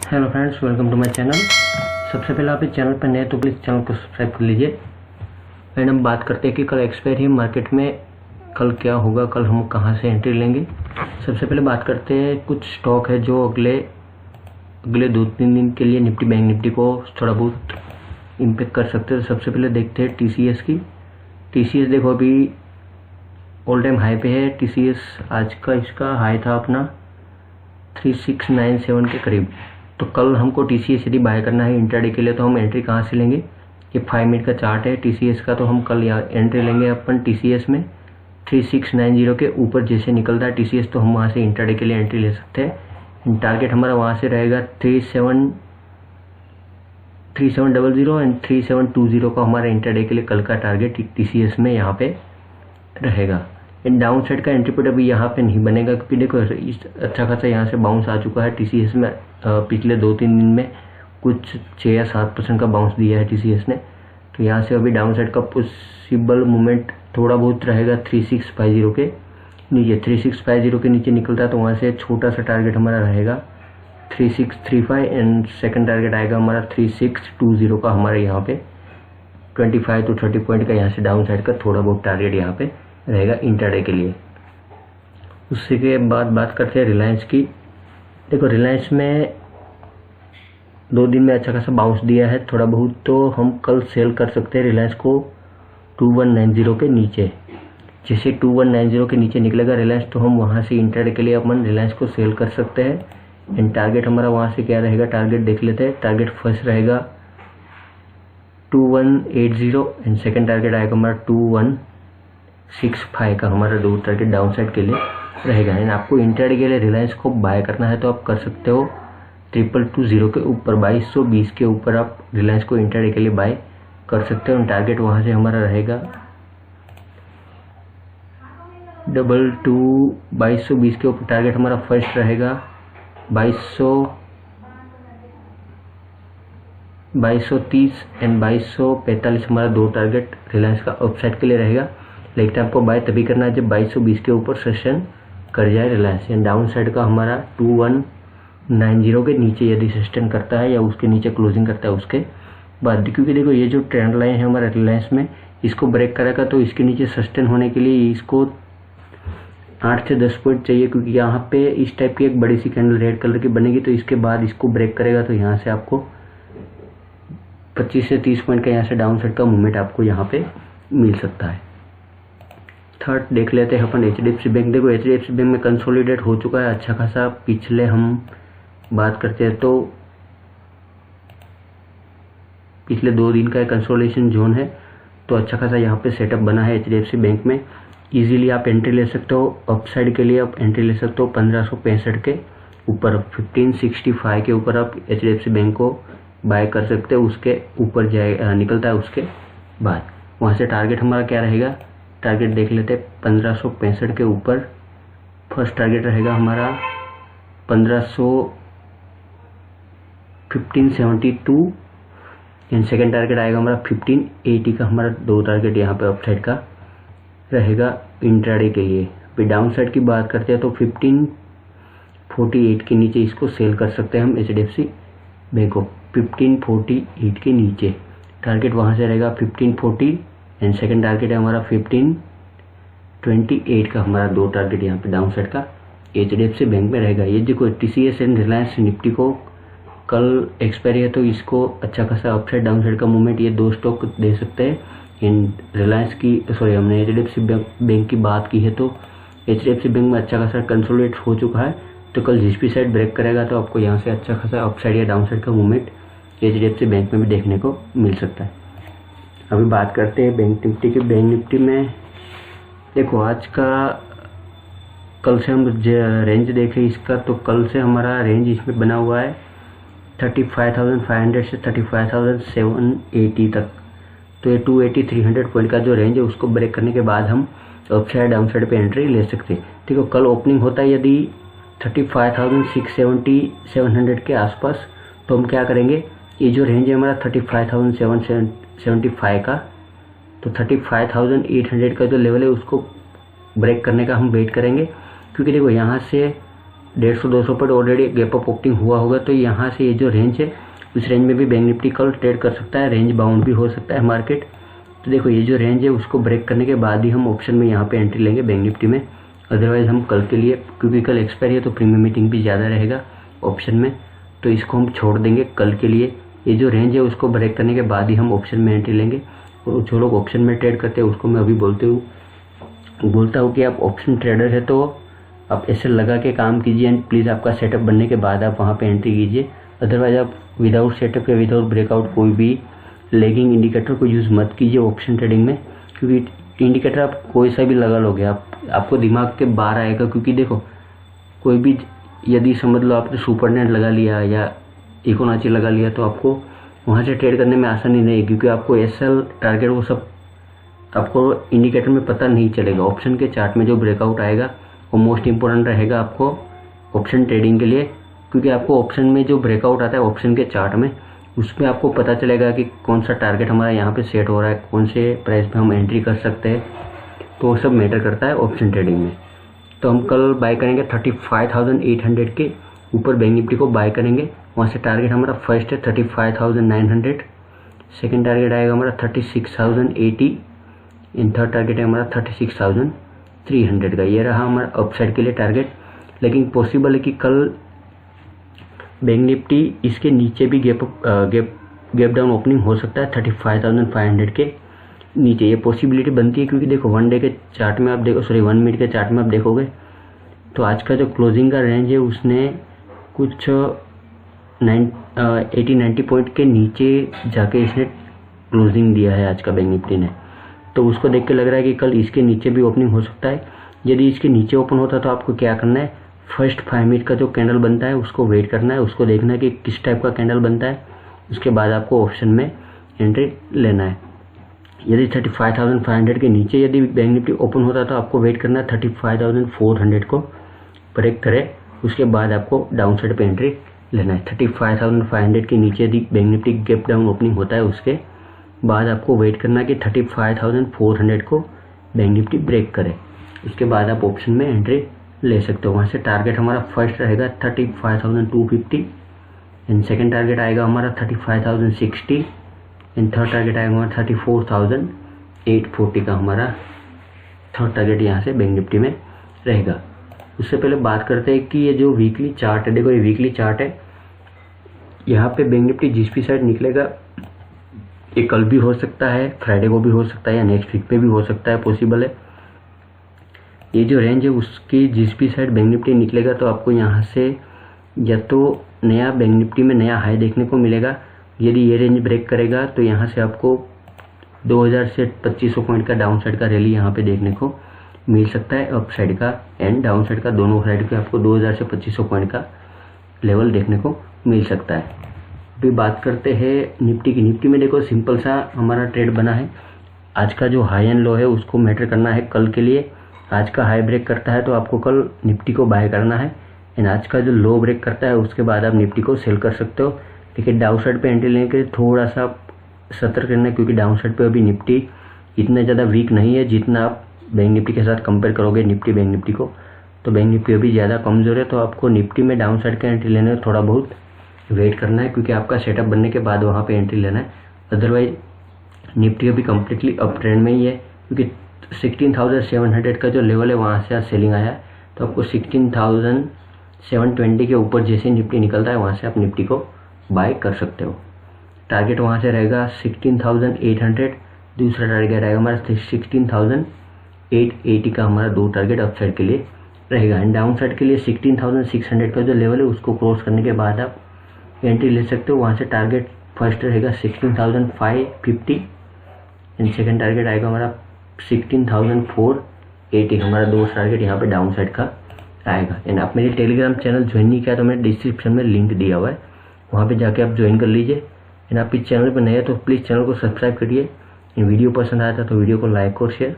Hello friends, welcome to my channel. सबसे पहले आप इस चैनल पर नए तो प्लीज़ चैनल को सब्सक्राइब कर लीजिए। एंड हम बात करते हैं कि कल एक्सपायरी है मार्केट में, कल क्या होगा, कल हम कहां से एंट्री लेंगे। सबसे पहले बात करते हैं कुछ स्टॉक है जो अगले 2-3 दिन के लिए निफ्टी बैंक निफ्टी को थोड़ा बहुत इम्पेक्ट कर सकते हैं। तो सबसे पहले देखते हैं TCS की। TCS देखो अभी ऑल टाइम हाई पे है। TCS आज का इसका हाई था अपना 3697 के करीब। तो कल हमको TCS यदि बाय करना है इंट्राडे के लिए तो हम एंट्री कहाँ से लेंगे। ये 5 मिनट का चार्ट है TCS का, तो हम कल यहाँ एंट्री लेंगे अपन TCS में 3690 के ऊपर जैसे निकलता है TCS, तो हम वहाँ से इंट्राडे के लिए एंट्री ले सकते हैं। टारगेट हमारा वहाँ से रहेगा 3700 एंड 3720 का हमारा इंट्राडे के लिए कल का टारगेट TCS में यहाँ पे रहेगा। इन डाउन साइड का एंट्री पॉइंट अभी यहाँ पे नहीं बनेगा क्योंकि देखो अच्छा खासा यहाँ से बाउंस आ चुका है TCS में। पिछले 2-3 दिन में कुछ 6 या 7% का बाउंस दिया है TCS ने। तो यहाँ से अभी डाउन साइड का पॉसिबल मूवमेंट थोड़ा बहुत रहेगा 3650 के नीचे। 3650 के नीचे निकलता है तो वहाँ से छोटा सा टारगेट हमारा रहेगा 3635 एंड सेकंड टारगेट आएगा हमारा 3620 का। हमारे यहाँ पे 25 to 30 पॉइंट का यहाँ से डाउन साइड का थोड़ा बहुत टारगेट यहाँ पे रहेगा इंट्राडे के लिए। उससे के बाद बात करते हैं रिलायंस की। देखो रिलायंस में 2 दिन में अच्छा खासा बाउंस दिया है थोड़ा बहुत, तो हम कल सेल कर सकते हैं रिलायंस को 2190 के नीचे। जैसे 2190 के नीचे निकलेगा रिलायंस तो हम वहाँ से इंट्राडे के लिए अपन रिलायंस को सेल कर सकते हैं। एंड टारगेट हमारा वहाँ से क्या रहेगा, टारगेट देख लेते हैं। टारगेट फर्स्ट रहेगा 2180 एंड सेकेंड टारगेट आएगा हमारा 2165 का। हमारा 2 टारगेट डाउन साइड के लिए रहेगा। एंड आपको इंट्राडे के लिए रिलायंस को बाय करना है तो आप कर सकते हो 2220 के ऊपर, 2220 के ऊपर आप रिलायंस को इंट्राडे के लिए बाय कर सकते हो। टारगेट वहाँ से हमारा रहेगा 2220 के ऊपर। टारगेट हमारा फर्स्ट रहेगा 2230 एंड 2245 हमारा 2 टारगेट रिलायंस का अपसाइड के लिए रहेगा। लेकिन आपको बाय तभी करना है जब 2220 के ऊपर सेशन कर जाए रिलायंस। एंड डाउन साइड का हमारा 2190 के नीचे यदि सस्टेन करता है या उसके नीचे क्लोजिंग करता है उसके बाद, क्योंकि देखो ये जो ट्रेंड लाइन है हमारा रिलायंस में, इसको ब्रेक करेगा तो इसके नीचे सस्टेन होने के लिए इसको 8 से 10 पॉइंट चाहिए, क्योंकि यहाँ पे इस टाइप की एक बड़ी सी कैंडल रेड कलर की बनेगी तो इसके बाद इसको ब्रेक करेगा तो यहाँ से आपको 25 से 30 पॉइंट का यहाँ से डाउन साइड का मूवमेंट आपको यहाँ पे मिल सकता है। थर्ड देख लेते हैं अपन HDFC बैंक। देखो HDFC बैंक में कंसोलिडेट हो चुका है अच्छा खासा। पिछले हम बात करते हैं तो पिछले 2 दिन का कंसोलिडेशन जोन है, तो अच्छा खासा यहाँ पे सेटअप बना है HDFC बैंक में। इजीली आप एंट्री ले सकते हो। अपसाइड के लिए आप एंट्री ले सकते हो 1565 के ऊपर, 1565 के ऊपर आप HDFC बैंक को बाय कर सकते हो। उसके ऊपर जाए निकलता है उसके बाद वहाँ से टारगेट हमारा क्या रहेगा, टारगेट देख लेते हैं 1565 के ऊपर। फर्स्ट टारगेट रहेगा हमारा 1572 एंड सेकेंड टारगेट आएगा हमारा 1580 का। हमारा 2 टारगेट यहाँ पे अपसाइड का रहेगा इंट्राडे के लिए। अभी डाउन साइड की बात करते हैं तो 1548 के नीचे इसको सेल कर सकते हैं हम HDFC बैंक को। 1548 के नीचे टारगेट वहाँ से रहेगा 1540 एंड सेकेंड टारगेट है हमारा 1528 का। हमारा 2 टारगेट यहाँ पे डाउन साइड का HDFC बैंक में रहेगा। ये देखो TCS एंड रिलायंस निफ्टी को कल एक्सपायरी है तो इसको अच्छा खासा अपसाइड डाउन साइड का मूवमेंट ये 2 स्टॉक दे सकते हैं। इन रिलायंस की हमने HDFC बैंक की बात की है तो HDFC बैंक में अच्छा खासा कंसोलिडेट हो चुका है, तो कल जिस भी साइड ब्रेक करेगा तो आपको यहाँ से अच्छा खासा अपसाइड या डाउन साइड का मूवमेंट HDFC बैंक में भी देखने को मिल सकता है। अभी बात करते हैं बैंक निफ्टी की। बैंक निफ्टी में देखो आज का, कल से हम रेंज देखें इसका तो कल से हमारा रेंज इसमें बना हुआ है 35,500 से 35,780 तक। तो ये 280-300 पॉइंट का जो रेंज है उसको ब्रेक करने के बाद हम अपसाइड डाउन साइड पे एंट्री ले सकते हैं। ठीक है, कल ओपनिंग होता है यदि 35,670-700 के आसपास, तो हम क्या करेंगे, ये जो रेंज है हमारा 35,775 का, तो 35,800 का जो लेवल है उसको ब्रेक करने का हम वेट करेंगे। क्योंकि देखो यहाँ से 150-200 पर ऑलरेडी गैप अप ओपनिंग हुआ होगा, तो यहाँ से ये जो रेंज है उस रेंज में भी बैंक निफ्टी कल ट्रेड कर सकता है, रेंज बाउंड भी हो सकता है मार्केट। तो देखो ये जो रेंज है उसको ब्रेक करने के बाद ही हम ऑप्शन में यहाँ पे एंट्री लेंगे बैंक निफ्टी में, अदरवाइज हम कल के लिए, क्योंकि कल एक्सपायरी है तो प्रीमियम मीटिंग भी ज़्यादा रहेगा ऑप्शन में, तो इसको हम छोड़ देंगे कल के लिए। ये जो रेंज है उसको ब्रेक करने के बाद ही हम ऑप्शन में एंट्री लेंगे। और जो लोग ऑप्शन में ट्रेड करते हैं उसको मैं अभी बोलता हूँ कि आप ऑप्शन ट्रेडर है तो आप ऐसे लगा के काम कीजिए एंड प्लीज़ आपका सेटअप बनने के बाद आप वहाँ पे एंट्री कीजिए। अदरवाइज आप विदाउट सेटअप या विदाउट ब्रेकआउट कोई भी लेगिंग इंडिकेटर को यूज़ मत कीजिए ऑप्शन ट्रेडिंग में, क्योंकि इंडिकेटर आप कोई सा भी लगा लोगे आपको दिमाग के बाहर आएगा। क्योंकि देखो कोई भी, यदि समझ लो आपने सुपरनेट लगा लिया या फिबोनाची लगा लिया तो आपको वहाँ से ट्रेड करने में आसानी नहीं, क्योंकि आपको एसएल टारगेट वो सब आपको इंडिकेटर में पता नहीं चलेगा। ऑप्शन के चार्ट में जो ब्रेकआउट आएगा वो मोस्ट इंपॉर्टेंट रहेगा आपको ऑप्शन ट्रेडिंग के लिए, क्योंकि आपको ऑप्शन में जो ब्रेकआउट आता है ऑप्शन के चार्ट में, उसमें आपको पता चलेगा कि कौन सा टारगेट हमारा यहाँ पे सेट हो रहा है, कौन से प्राइस पे हम एंट्री कर सकते हैं, तो वो सब मैटर करता है ऑप्शन ट्रेडिंग में। तो हम कल बाय करेंगे 35,800 के ऊपर बैंक निफ्टी को बाय करेंगे। वहाँ से टारगेट हमारा फर्स्ट है 35,900, सेकेंड टारगेट आएगा हमारा 36,080 एंड थर्ड टारगेट है हमारा 36,300 का। ये रहा हमारा अपसाइड के लिए टारगेट। लेकिन पॉसिबल है कि कल बैंक निफ्टी इसके नीचे भी गैप डाउन ओपनिंग हो सकता है 35,500 के नीचे, ये पॉसिबिलिटी बनती है। क्योंकि देखो 1 डे के चार्ट में आप देखो, 1 मिनट के चार्ट में आप देखोगे तो आज का जो क्लोजिंग का रेंज है उसने कुछ 80-90 पॉइंट के नीचे जाके इसने क्लोजिंग दिया है आज का बैंक निफ्टी ने। तो उसको देख के लग रहा है कि कल इसके नीचे भी ओपनिंग हो सकता है। यदि इसके नीचे ओपन होता तो आपको क्या करना है, फर्स्ट 5 मिनट का जो कैंडल बनता है उसको वेट करना है, उसको देखना है कि किस टाइप का कैंडल बनता है, उसके बाद आपको ऑप्शन में एंट्री लेना है। यदि 35,500 के नीचे यदि बैंक निफ्टी ओपन होता तो आपको वेट करना है 35,400 को ब्रेक करे, उसके बाद आपको डाउन साइड पे एंट्री लेना है। 35,500 के नीचे यदि bank Nifty gap down opening होता है उसके बाद आपको वेट करना है कि 35,400 को बैंक निफ्टी ब्रेक करे, उसके बाद आप ऑप्शन में एंट्री ले सकते हो। वहाँ से टारगेट हमारा फर्स्ट रहेगा 35,250 एंड सेकेंड टारगेट आएगा हमारा 35,060 एंड थर्ड टारगेट आएगा हमारा 34,840 का हमारा थर्ड टारगेट यहाँ से बैंक निफ्टी में रहेगा। उससे पहले बात करते हैं कि ये जो वीकली चार्ट है, देखो ये वीकली चार्ट है, यहाँ पे बैंक निफ्टी जिस भी साइड निकलेगा, ये कल भी हो सकता है, फ्राइडे को भी हो सकता है या नेक्स्ट वीक पे भी हो सकता है, पॉसिबल है। ये जो रेंज है उसकी जिस भी साइड बैंक निफ्टी निकलेगा तो आपको यहाँ से या तो नया बैंक निफ्टी में नया हाई देखने को मिलेगा। यदि ये रेंज ब्रेक करेगा तो यहाँ से आपको 2000 से 2500 पॉइंट का डाउन साइड का रैली यहाँ पे देखने को मिल सकता है, अप साइड का एंड डाउन साइड का दोनों साइड पे आपको 2000 से 2500 पॉइंट का लेवल देखने को मिल सकता है। अभी बात करते हैं निफ्टी की। निफ्टी में देखो सिंपल सा हमारा ट्रेड बना है, आज का जो हाई एंड लो है उसको मैटर करना है कल के लिए। आज का हाई ब्रेक करता है तो आपको कल निफ्टी को बाय करना है एंड आज का जो लो ब्रेक करता है उसके बाद आप निफ्टी को सेल कर सकते हो। लेकिन डाउन साइड पे एंट्री लेने के लिए थोड़ा सा सतर्क रहना है, क्योंकि डाउन साइड पे अभी निफ्टी इतना ज़्यादा वीक नहीं है जितना आप बैंक निफ्टी के साथ कंपेयर करोगे निफ्टी बैंक निफ्टी को, तो बैंक निफ्टी अभी ज़्यादा कमज़ोर है। तो आपको निफ्टी में डाउन साइड का एंट्री लेने में थोड़ा बहुत वेट करना है, क्योंकि आपका सेटअप बनने के बाद वहाँ पे एंट्री लेना है। अदरवाइज निफ्टी अभी कम्प्लीटली अप ट्रेंड में ही है, क्योंकि 16,700 का जो लेवल है वहाँ से आज सेलिंग आया है, तो आपको 16,720 के ऊपर जैसे निफ्टी निकलता है वहाँ से आप निफ्टी को बाय कर सकते हो। टारगेट वहाँ से रहेगा 16,800, दूसरा टारगेट रहेगा हमारा 16,880 का हमारा दो टारगेट अप साइड के लिए रहेगा। एंड डाउन साइड के लिए 16,600 का जो लेवल है उसको क्रॉस करने के बाद आप एंट्री ले सकते हो। वहाँ से टारगेट फर्स्ट रहेगा 16,550 एंड सेकेंड टारगेट आएगा हमारा 16,480, हमारा दो टारगेट यहाँ पे डाउन साइड का आएगा। एंड आप मेरे टेलीग्राम चैनल ज्वाइन नहीं किया तो मैंने डिस्क्रिप्शन में लिंक दिया हुआ है, वहाँ पे जाके आप ज्वाइन कर लीजिए। एंड आप इस चैनल पर नए हैं तो प्लीज़ चैनल को सब्सक्राइब करिए। वीडियो पसंद आया था तो वीडियो को लाइक और शेयर